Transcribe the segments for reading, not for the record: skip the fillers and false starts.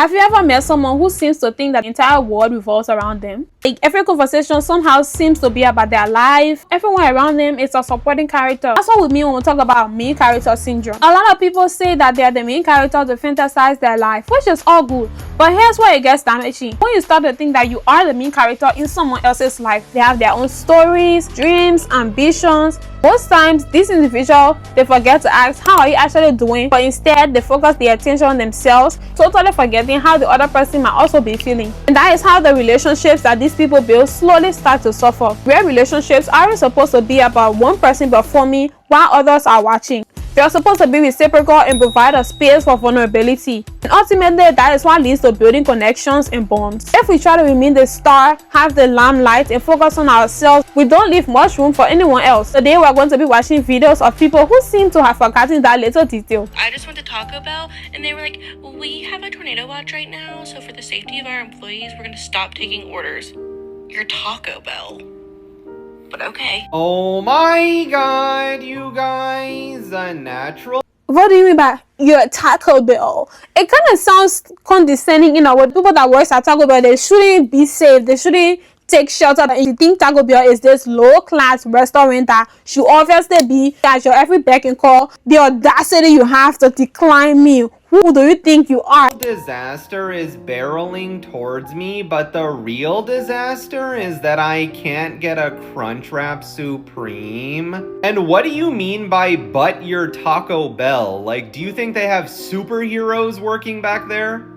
Have you ever met someone who seems to think that the entire world revolves around them? Like every conversation somehow seems to be about their life. Everyone around them is a supporting character. That's what we mean when we talk about main character syndrome. A lot of people say that they are the main character to fantasize their life, which is all good. But here's where it gets damaging. When you start to think that you are the main character in someone else's life, they have their own stories, dreams, ambitions. Most times, these individuals, they forget to ask, how are you actually doing? But instead, they focus their attention on themselves, totally forgetting how the other person might also be feeling. And that is how the relationships that these people build slowly start to suffer. Real relationships aren't supposed to be about one person performing while others are watching. They are supposed to be reciprocal and provide a space for vulnerability. And ultimately, that is what leads to building connections and bonds. If we try to remain the star, have the limelight, and focus on ourselves, we don't leave much room for anyone else. Today, we're going to be watching videos of people who seem to have forgotten that little detail. I just went to Taco Bell, and they were like, well, we have a tornado watch right now, so for the safety of our employees, we're going to stop taking orders. You're Taco Bell. But okay. Oh my god, you guys, a natural. What do you mean by you're Taco Bell? It kind of sounds condescending in a way. People that work at Taco Bell, they shouldn't be safe. They shouldn't take shelter. And you think Taco Bell is this low-class restaurant that should obviously be at your every beck and call. The audacity you have to decline me. Who do you think you are? Disaster is barreling towards me, but the real disaster is that I can't get a Crunchwrap Supreme. And what do you mean by but your Taco Bell? Like, do you think they have superheroes working back there?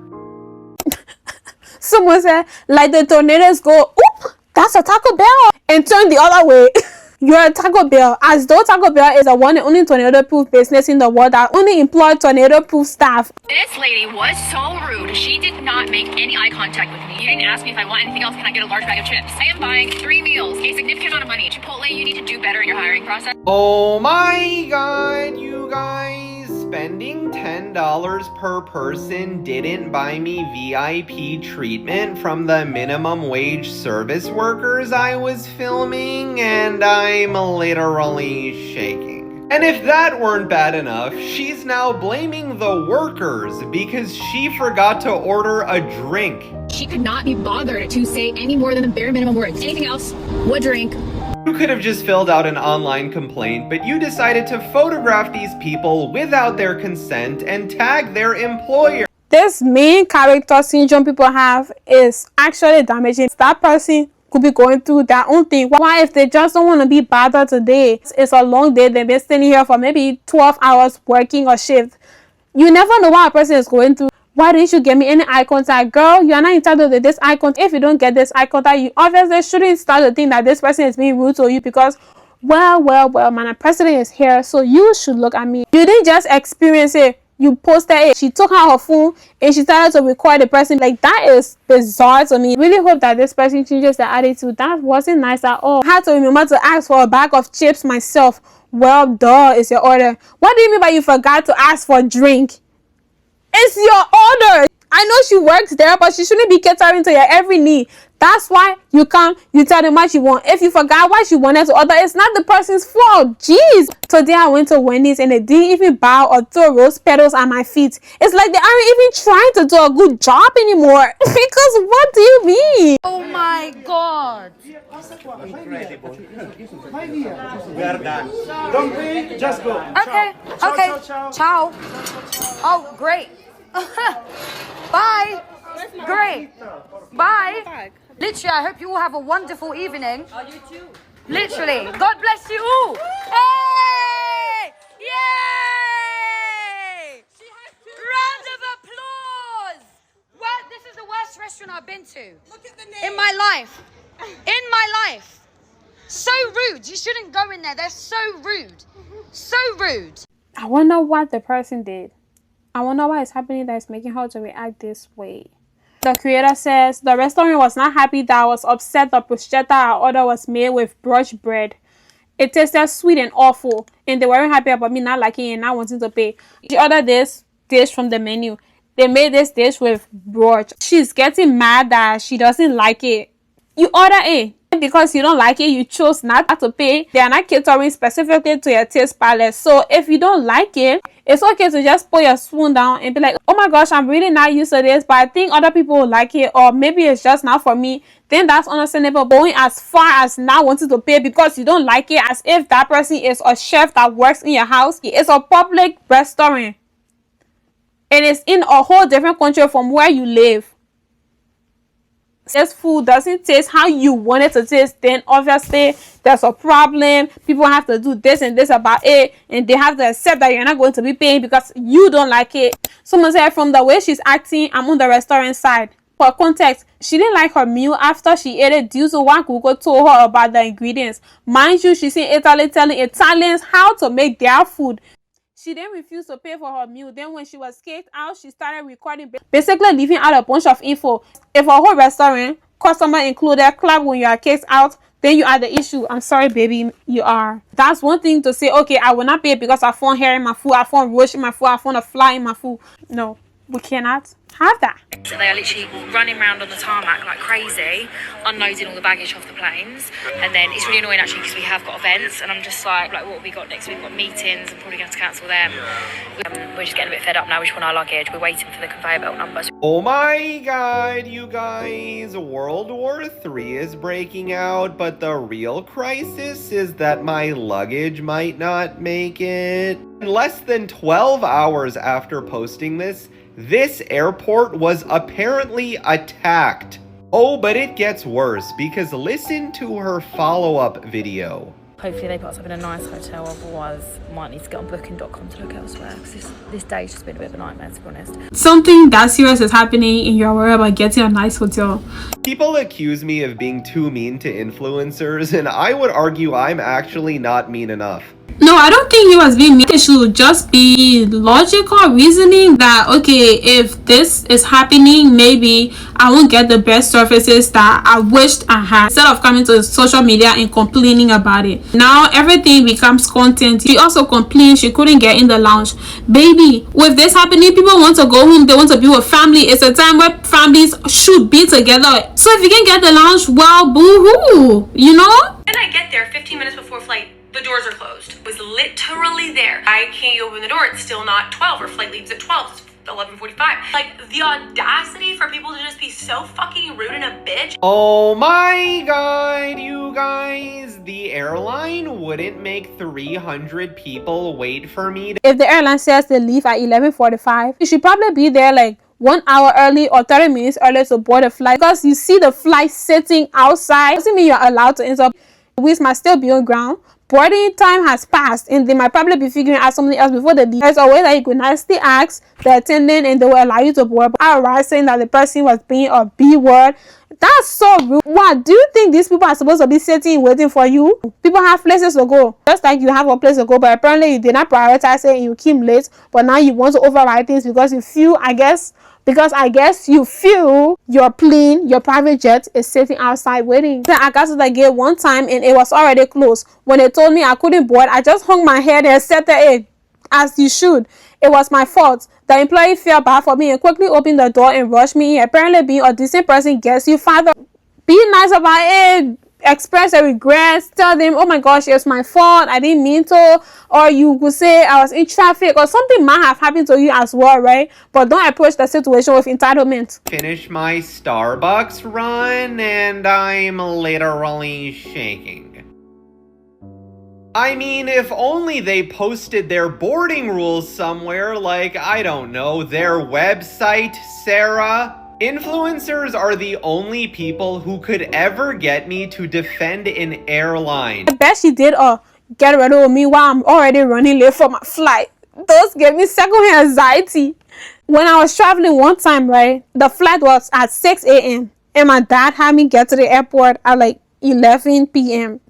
Someone said, like the tornadoes go, oop, that's a Taco Bell, and turn the other way. You're a Taco Bell, as though Taco Bell is the one and only tornado-proof business in the world that only employ tornado-proof staff. This lady was so rude. She did not make any eye contact with me. You didn't ask me if I want anything else. Can I get a large bag of chips? I am buying 3 meals, a significant amount of money. Chipotle, you need to do better in your hiring process. Oh my god, you guys. Spending $10 per person didn't buy me VIP treatment from the minimum wage service workers I was filming, and I'm literally shaking. And if that weren't bad enough, she's now blaming the workers because she forgot to order a drink. She could not be bothered to say any more than the bare minimum words. Anything else? What drink? You could have just filled out an online complaint, but you decided to photograph these people without their consent and tag their employer. This main character syndrome people have is actually damaging. That person could be going through their own thing. Why if they just don't want to be bothered today? It's a long day. They've been staying here for maybe 12 hours working a shift. You never know what a person is going through. Why didn't you give me any eye contact? Girl, you are not entitled to this eye contact. If you don't get this eye contact, you obviously shouldn't start to think that this person is being rude to you because, well, man, the president is here, so you should look at me. You didn't just experience it. You posted it. She took out her phone and she started to record the person. Like, that is bizarre to me. Really hope that this person changes their attitude. That wasn't nice at all. I had to remember to ask for a bag of chips myself. Well, duh, is your order. What do you mean by you forgot to ask for a drink? It's your order. I know she works there, but she shouldn't be catering to your every need. That's why you come, you tell them what you want. If you forgot what you wanted to order, it's not the person's fault. Jeez. Today I went to Wendy's and they didn't even bow or throw rose petals at my feet. It's like they aren't even trying to do a good job anymore. Because what do you mean? Oh my God. Incredible. We are done. Don't pay, just go. Okay, Ciao, okay. ciao, ciao. Ciao. Oh, great. Bye. Great. Bye. Literally, I hope you all have a wonderful evening. Oh, you too. Literally. God bless you all. Hey! Yay! Round of applause. Well, this is the worst restaurant I've been to. Look at the name. In my life. In my life. So rude. You shouldn't go in there. They're so rude. So rude. I wonder what the person did. I wonder what is happening that is making her to react this way. The creator says, the restaurant was not happy that I was upset the bruschetta I ordered was made with brioche bread. It tasted sweet and awful, and they weren't happy about me not liking it and not wanting to pay. She ordered this dish from the menu. They made this dish with brioche. She's getting mad that she doesn't like it. You order it. Because you don't like it, you chose not to pay. They are not catering specifically to your taste palette. So if you don't like it, it's okay to just put your spoon down and be like, oh my gosh, I'm really not used to this, but I think other people will like it, or maybe it's just not for me. Then that's understandable. Going as far as not wanting to pay because you don't like it, as if that person is a chef that works in your house. It's a public restaurant and it's in a whole different country from where you live. This food doesn't taste how you want it to taste, then obviously there's a problem. People have to do this and this about it, and they have to accept that you're not going to be paying because you don't like it. Someone said from the way she's acting, I'm on the restaurant side. For context, she didn't like her meal after she ate it due to what Google told her about the ingredients. Mind you, she's in Italy telling Italians how to make their food. She then refused to pay for her meal. Then when she was kicked out, she started recording, basically leaving out a bunch of info. If a whole restaurant, customer included, clap when you are kicked out, then you are the issue. I'm sorry, baby, you are. That's one thing to say, okay, I will not pay because I found hair in my food, I found roach in my food, I found a fly in my food. No, we cannot have that. So they are literally running around on the tarmac like crazy, unloading all the baggage off the planes. And then it's really annoying actually because we have got events, and I'm just like what have we got next week? We've got meetings. I'm probably going to cancel them. We're just getting a bit fed up now. We just want our luggage. We're waiting for the conveyor belt numbers. Oh my god, you guys, World War III is breaking out, but the real crisis is that my luggage might not make it. Less than 12 hours after posting this airport was apparently attacked. Oh, but it gets worse because listen to her follow-up video. Hopefully they put us up in a nice hotel, otherwise might need to get on booking.com to look elsewhere because this day's just been a bit of a nightmare, to be honest. Something that serious is happening and you're worried about getting a nice hotel. People accuse me of being too mean to influencers, and I would argue I'm actually not mean enough. No, I don't think he was being mean. It should just be logical reasoning that, okay, if this is happening, maybe I won't get the best services that I wished I had. Instead of coming to social media and complaining about it. Now everything becomes content. She also complained she couldn't get in the lounge. Baby, with this happening, people want to go home. They want to be with family. It's a time where families should be together. So if you can get the lounge, well, boo-hoo, you know? And I get there 15 minutes before flight. The doors are closed. It was literally there. I can't open the door. It's still not 12. Our flight leaves at 12. It's 11:45. Like, the audacity for people to just be so fucking rude and a bitch. Oh my god, you guys. The airline wouldn't make 300 people wait for me. If the airline says they leave at 11:45, you should probably be there like 1 hour early or 30 minutes early to board the flight. Because you see the flight sitting outside, doesn't mean you're allowed to enter. Wheels might still be on ground. Boarding time has passed and they might probably be figuring out something else before they leave. There's a way that you could nicely ask the attendant and they will allow you to board. But outright saying that the person was being a B-word, that's so rude. What, do you think these people are supposed to be sitting waiting for you? People have places to go, just like you have a place to go, but apparently you did not prioritize it and you came late. But now you want to override things because you feel, I guess you feel your plane, your private jet is sitting outside waiting. I got to the gate one time and it was already closed. When they told me I couldn't board, I just hung my head and said that, as you should. It was my fault. The employee felt bad for me and quickly opened the door and rushed me in. Apparently being a decent person gets you farther. Be nice about it. Express a regret. Tell them, oh my gosh, it's my fault. I didn't mean to. Or you could say I was in traffic or something might have happened to you as well, right? But don't approach the situation with entitlement. Finish my Starbucks run and I'm literally shaking. I mean, if only they posted their boarding rules somewhere, like, I don't know, their website, Sarah. Influencers are the only people who could ever get me to defend an airline. I bet she did get rid of me while I'm already running late for my flight. Those gave me secondhand anxiety. When I was traveling one time, right, the flight was at 6 a.m. and my dad had me get to the airport at like 11 p.m.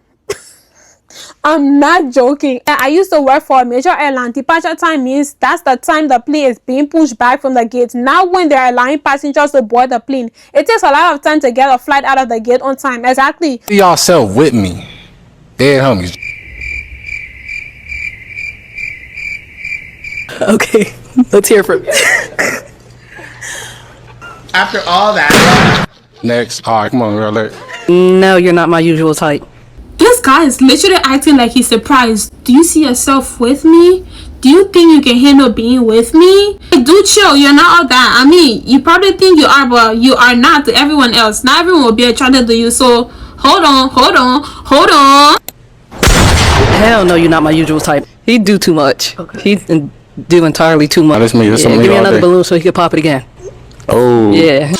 I'm not joking. I used to work for a major airline. Departure time means that's the time the plane is being pushed back from the gate. Now when they are allowing passengers to board the plane, it takes a lot of time to get a flight out of the gate on time. Exactly. Y'all self with me. Dead homies. Okay, let's hear from you. After all that. Next. All right, come on, girl. No, you're not my usual type. This guy is literally acting like he's surprised. Do you see yourself with me? Do you think you can handle being with me? Do chill, you're not all that. I mean, you probably think you are, but you are not to everyone else. Not everyone will be attracted to you, so hold on. Hell no, you're not my usual type. He do too much. He do entirely too much. That's me. That's Yeah, me give me all another day. balloon so he can pop it again. Oh. Yeah.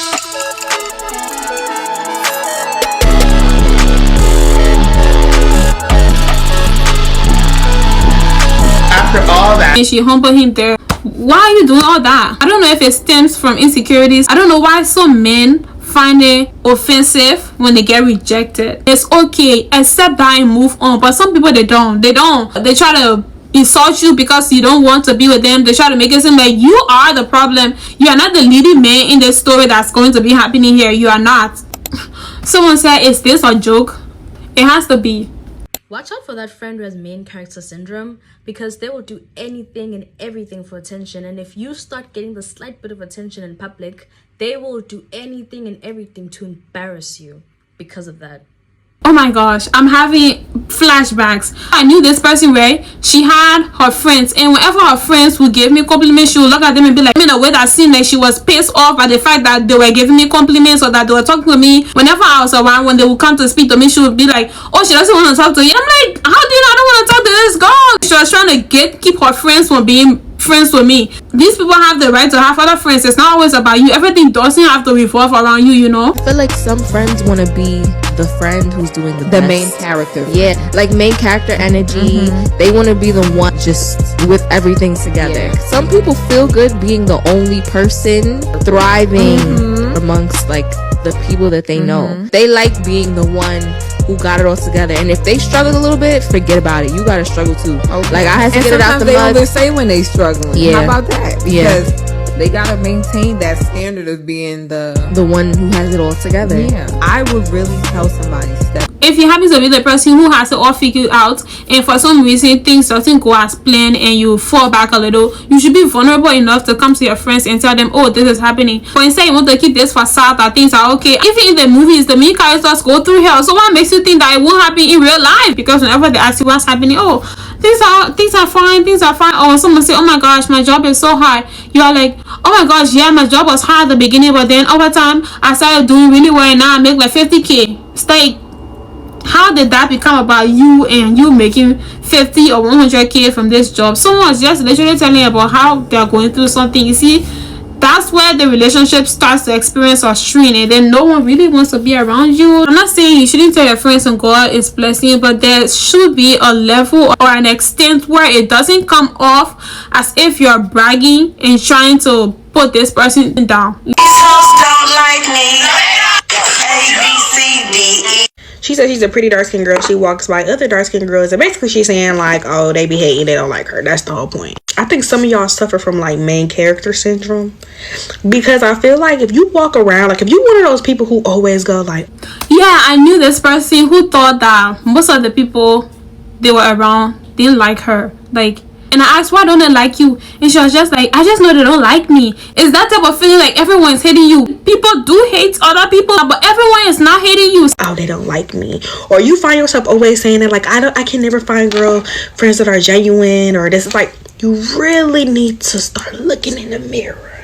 After all that, And she humbled him there. Why are you doing all that? I don't know if it stems from insecurities. I don't know why some men find it offensive when they get rejected. It's okay, accept that and move on. But some people, they don't. They try to insult you because you don't want to be with them. They try to make it seem like you are the problem. You are not the leading man in the story that's going to be happening here. You are not. Someone said, is this a joke? It has to be. Watch out for that friend who has main character syndrome, because they will do anything and everything for attention. And if you start getting the slight bit of attention in public, they will do anything and everything to embarrass you because of that. Oh my gosh, I'm having flashbacks. I knew this person where she had her friends, and whenever her friends would give me compliments, she would look at them and be like, in a way that seemed like she was pissed off by the fact that they were giving me compliments or that they were talking to me. Whenever I was around, when they would come to speak to me, she would be like, oh, she doesn't want to talk to you. I'm like, how do you know I don't want to talk to this girl? She was trying to keep her friends from being friends with me. These people have the right to have other friends. It's not always about you. Everything doesn't have to revolve around you, you know. I feel like some friends want to be the friend who's doing the best. main character. Yeah, like main character energy. They want to be the one just with everything together. Some people feel good being the only person thriving amongst like the people that they know. They like being the one who got it all together, and if they struggle a little bit, forget about it. You gotta struggle too. Like I had to get it out the they mud. always say when they struggling. Yeah. How about that? Yeah. Because they gotta maintain that standard of being the one who has it all together. Yeah. I would really tell somebody step. If you happen to be the person who has it all figured out, and for some reason things doesn't go as planned and you fall back a little, you should be vulnerable enough to come to your friends and tell them, oh, this is happening. But instead you want to keep this facade that things are okay. Even in the movies, the main characters go through hell. So what makes you think that it won't happen in real life? Because whenever they ask you what's happening, oh, things are fine. Or someone say, oh my gosh, my job is so hard. You are like, oh my gosh, yeah, my job was hard at the beginning, but then over time I started doing really well and now I make like 50k. Stay. How did that become about you and you making 50 or 100k from this job? Someone's just literally telling you about how they're going through something. You see, that's where the relationship starts to experience a strain, and then no one really wants to be around you. I'm not saying you shouldn't tell your friends and God is blessing you, but there should be a level or an extent where it doesn't come off as if you're bragging and trying to put this person down. These hoes don't like me. A, B, C, D, E. She said she's a pretty dark-skinned girl. She walks by other dark-skinned girls, and basically she's saying like, oh, they be hating, they don't like her. That's the whole point. I think some of y'all suffer from like main character syndrome, because I feel like if you walk around, like if you one of those people who always go like, yeah, I knew this person who thought that most of the people they were around didn't like her, like. And I asked, why don't they like you? And she was just like, I just know they don't like me. It's that type of feeling like everyone's hating you. People do hate other people, but everyone is not hating you. oh, they don't like me. Or you find yourself always saying that like, I can never find girlfriends that are genuine, or this is like, you really need to start looking in the mirror.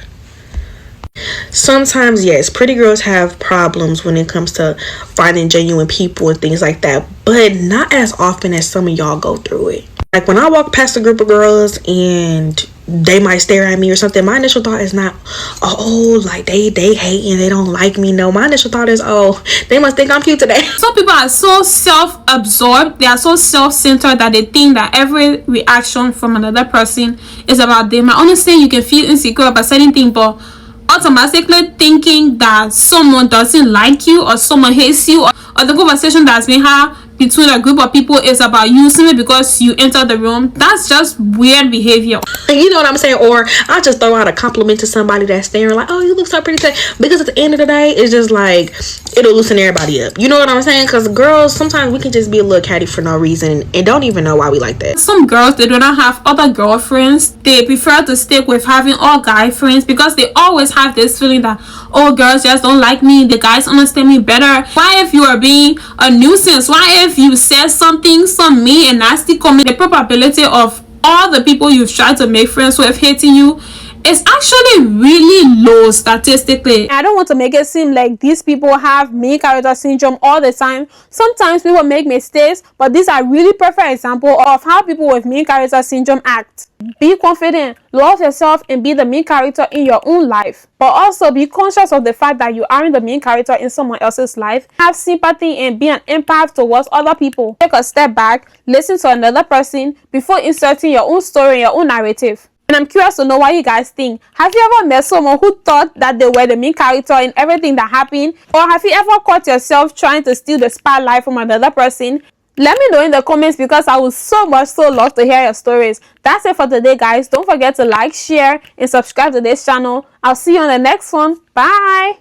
Sometimes, yes, pretty girls have problems when it comes to finding genuine people and things like that, but not as often as some of y'all go through it. Like when I walk past a group of girls and they might stare at me or something, my initial thought is not, oh, like they hate and they don't like me. No, my initial thought is, oh, they must think I'm cute today. Some people are so self-absorbed, they are so self-centered that they think that every reaction from another person is about them. I understand you can feel insecure about certain things, but automatically thinking that someone doesn't like you or someone hates you, or the conversation that's been had between a group of people is about you simply because you entered the room, that's just weird behavior. You know what I'm saying? Or I'll just throw out a compliment to somebody that's staring like, oh, you look so pretty today. Because at the end of the day, it's just like, it'll loosen everybody up. You know what I'm saying? Because girls, sometimes we can just be a little catty for no reason and don't even know why we like that. Some girls, they do not have other girlfriends. They prefer to stick with having all guy friends because they always have this feeling that, oh, girls just don't like me, the guys understand me better. Why if you are being a nuisance? Why if you said something, some mean and nasty comment, the probability of all the people you've tried to make friends with hating you is actually really low statistically. I don't want to make it seem like these people have main character syndrome all the time. Sometimes people make mistakes, but these are really perfect examples of how people with main character syndrome act. Be confident, love yourself, and be the main character in your own life. But also be conscious of the fact that you aren't the main character in someone else's life. Have sympathy and be an empath towards other people. Take a step back, listen to another person before inserting your own story and your own narrative. And I'm curious to know what you guys think. Have you ever met someone who thought that they were the main character in everything that happened? Or have you ever caught yourself trying to steal the spotlight from another person? Let me know in the comments because I would so love to hear your stories. That's it for today, guys. Don't forget to like, share, and subscribe to this channel. I'll see you on the next one. Bye!